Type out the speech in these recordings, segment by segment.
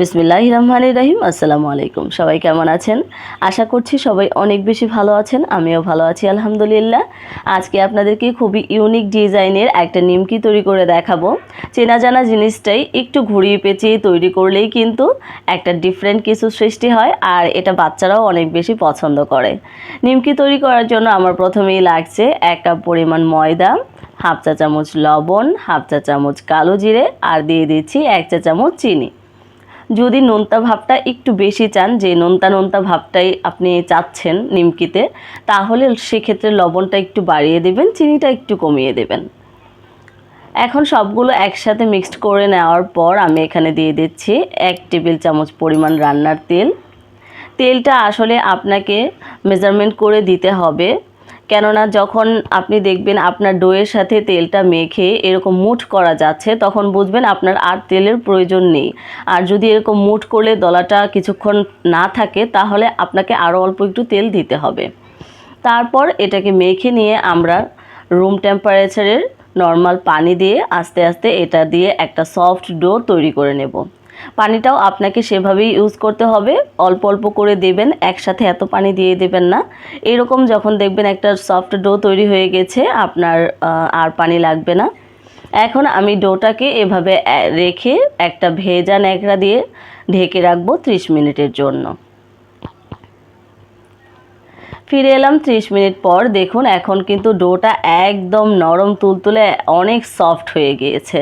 বিসমিল্লাহির রহমানির রহিম। আসসালামু আলাইকুম। সবাই কেমন আছেন? আশা করছি সবাই অনেক বেশি ভালো আছেন। আমিও ভালো আছি আলহামদুলিল্লাহ। আজকে আপনাদেরকে খুবই ইউনিক ডিজাইনের একটা নিমকি তৈরি করে দেখাবো। চেনা জানা জিনিসটাই একটু ঘুরিয়ে পেঁচিয়ে তৈরি করলেই কিন্তু একটা ডিফারেন্ট কিছু সৃষ্টি হয়, আর এটা বাচ্চারাও অনেক বেশি পছন্দ করে। নিমকি তৈরি করার জন্য আমার প্রথমেই লাগছে 1 কাপ পরিমাণ ময়দা, হাফ চা চামচ লবণ, হাফ চা চামচ কালো জিরে, আর দিয়ে দিচ্ছি 1 চা চামচ চিনি। যদি নোনতা ভাবটা একটু বেশি চান, যে নোনতা নোনতা ভাবটাই আপনি চাচ্ছেন নিমকিতে, তাহলে সেক্ষেত্রে লবণটা একটু বাড়িয়ে দেবেন, চিনিটা একটু কমিয়ে দেবেন। এখন সবগুলো একসাথে মিক্সড করে নেওয়ার পর আমি এখানে দিয়ে দিচ্ছি 1 টেবিল চামচ পরিমাণ রান্নার তেল। তেলটা আসলে আপনাকে মেজারমেন্ট করে দিতে হবে, কেননা যখন আপনি দেখবেন আপনার ডোয়ের সাথে তেলটা মেখে এরকম মুঠ করা যাচ্ছে, তখন বুঝবেন আপনার আর তেলের প্রয়োজন নেই। আর যদি এরকম মুঠ করলে দলাটা কিছুক্ষণ না থাকে, তাহলে আপনাকে আরও অল্প একটু তেল দিতে হবে। তারপর এটাকে মেখে নিয়ে আমরা রুম টেম্পারেচারের নর্মাল পানি দিয়ে আস্তে আস্তে এটা দিয়ে একটা সফট ডো তৈরি করে নেব। পানিটাও আপনাকে সেভাবেই ইউজ করতে হবে, অল্প অল্প করে দেবেন, একসাথে এত পানি দিয়ে দেবেন না। এরকম যখন দেখবেন একটা সফট ডো তৈরি হয়ে গেছে, আপনার আর পানি লাগবে না। এখন আমি ডোটাকে এভাবে রেখে একটা ভেজা ন্যাকড়া দিয়ে ঢেকে রাখবো 30 মিনিটের জন্য। ফিরে এলাম 30 মিনিট পর। দেখুন এখন কিন্তু ডোটা একদম নরম তুলতুলে অনেক সফট হয়ে গিয়েছে।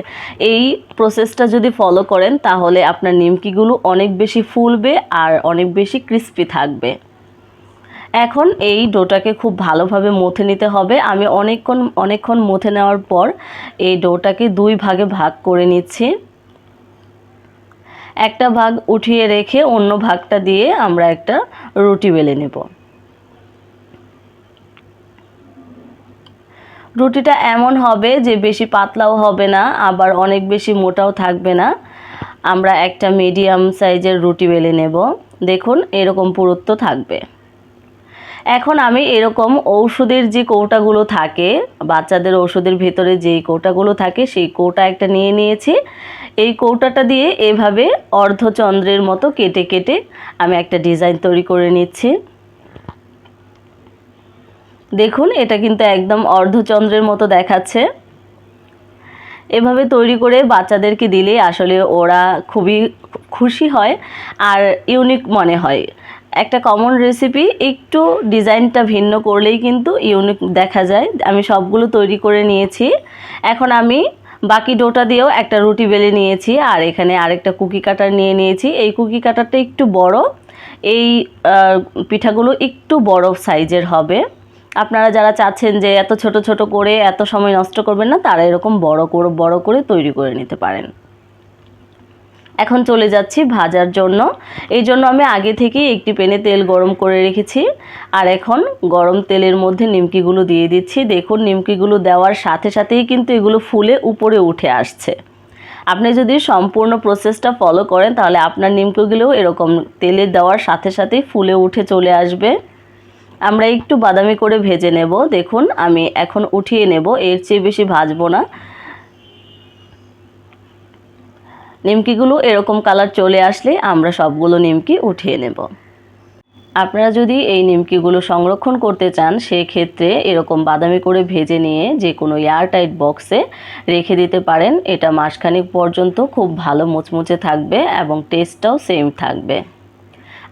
এই প্রসেসটা যদি ফলো করেন তাহলে আপনার নিমকিগুলো অনেক বেশি ফুলবে আর অনেক বেশি ক্রিস্পি থাকবে। এখন এই ডোটাকে খুব ভালোভাবে মথে নিতে হবে। আমি অনেকক্ষণ মথে নেওয়ার পর এই ডোটাকে 2 ভাগে ভাগ করে নিচ্ছি। একটা ভাগ উঠিয়ে রেখে অন্য ভাগটা দিয়ে আমরা একটা রুটি বেলে নেব। রুটিটা এমন হবে যে বেশি পাতলাও হবে না, আবার অনেক বেশি মোটাও থাকবে না। আমরা একটা মিডিয়াম সাইজের রুটি বেলে নেব। দেখুন এরকম পুরুত্ব থাকবে। এখন আমি এরকম ঔষধের যে কৌটাগুলো থাকে, বাচ্চাদের ওষুধের ভেতরে যেই কৌটাগুলো থাকে, সেই কৌটা একটা নিয়ে নিয়েছি। এই কৌটাটা দিয়ে এভাবে অর্ধচন্দ্রের মতো কেটে কেটে আমি একটা ডিজাইন তৈরি করে নিচ্ছি। দেখুন এটা কিন্তু একদম অর্ধচন্দ্রের মতো দেখাচ্ছে। এভাবে তৈরি করে বাচ্চাদেরকে দিলে আসলে ওরা খুবই খুশি হয় আর ইউনিক মনে হয়। একটা কমন রেসিপি একটু ডিজাইনটা ভিন্ন করলেই কিন্তু ইউনিক দেখা যায়। আমি সবগুলো তৈরি করে নিয়েছি। এখন আমি বাকি ডোটা দিয়েও একটা রুটি বেলে নিয়েছি, আর এখানে আরেকটা কুকি কাটার নিয়ে নিয়েছি। এই কুকি কাটারটা একটু বড়, এই পিঠাগুলো একটু বড় সাইজের হবে। আপনারা যারা চাচ্ছেন যে এত ছোট ছোট করে এত সময় নষ্ট করবেন না, তারা এরকম বড় করে তৈরি করে নিতে পারেন। এখন চলে যাচ্ছি ভাজার জন্য। এই জন্য আমি আগে থেকেই একটি প্যানে তেল গরম করে রেখেছি, আর এখন গরম তেলের মধ্যে নিমকিগুলো দিয়ে দিচ্ছি। দেখুন নিমকিগুলো দেওয়ার সাথে সাথেই কিন্তু এগুলো ফুলে উপরে উঠে আসছে। আপনি যদি সম্পূর্ণ প্রসেসটা ফলো করেন তাহলে আপনার নিমকিগুলোও এরকম তেলে দেওয়ার সাথে সাথেই ফুলে উঠে চলে আসবে। আমরা একটু বাদামি করে ভেজে নেব। দেখুন আমি এখন উঠিয়ে নেব, এর চেয়ে বেশি ভাজবো না। নিমকিগুলো এরকম কালার চলে আসলে আমরা সবগুলো নিমকি উঠিয়ে নেব। আপনারা যদি এই নিমকিগুলো সংরক্ষণ করতে চান, সেক্ষেত্রে এরকম বাদামি করে ভেজে নিয়ে যে কোনো এয়ারটাইট বক্সে রেখে দিতে পারেন। এটা মাসখানেক পর্যন্ত খুব ভালো মুচমুচে থাকবে এবং টেস্টটাও সেম থাকবে।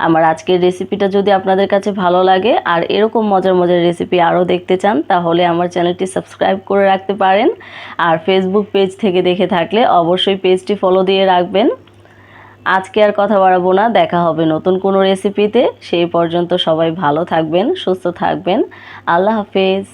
আমার আজকের রেসিপিটা যদি আপনাদের কাছে ভালো লাগে আর এরকম মজার মজার রেসিপি আরও দেখতে চান, তাহলে আমার চ্যানেলটি সাবস্ক্রাইব করে রাখতে পারেন। আর ফেসবুক পেজ থেকে দেখে থাকলে অবশ্যই পেজটি ফলো দিয়ে রাখবেন। আজকে আর কথা বাড়াবো না, দেখা হবে নতুন কোনো রেসিপিতে। সেই পর্যন্ত সবাই ভালো থাকবেন, সুস্থ থাকবেন। আল্লাহ হাফেজ।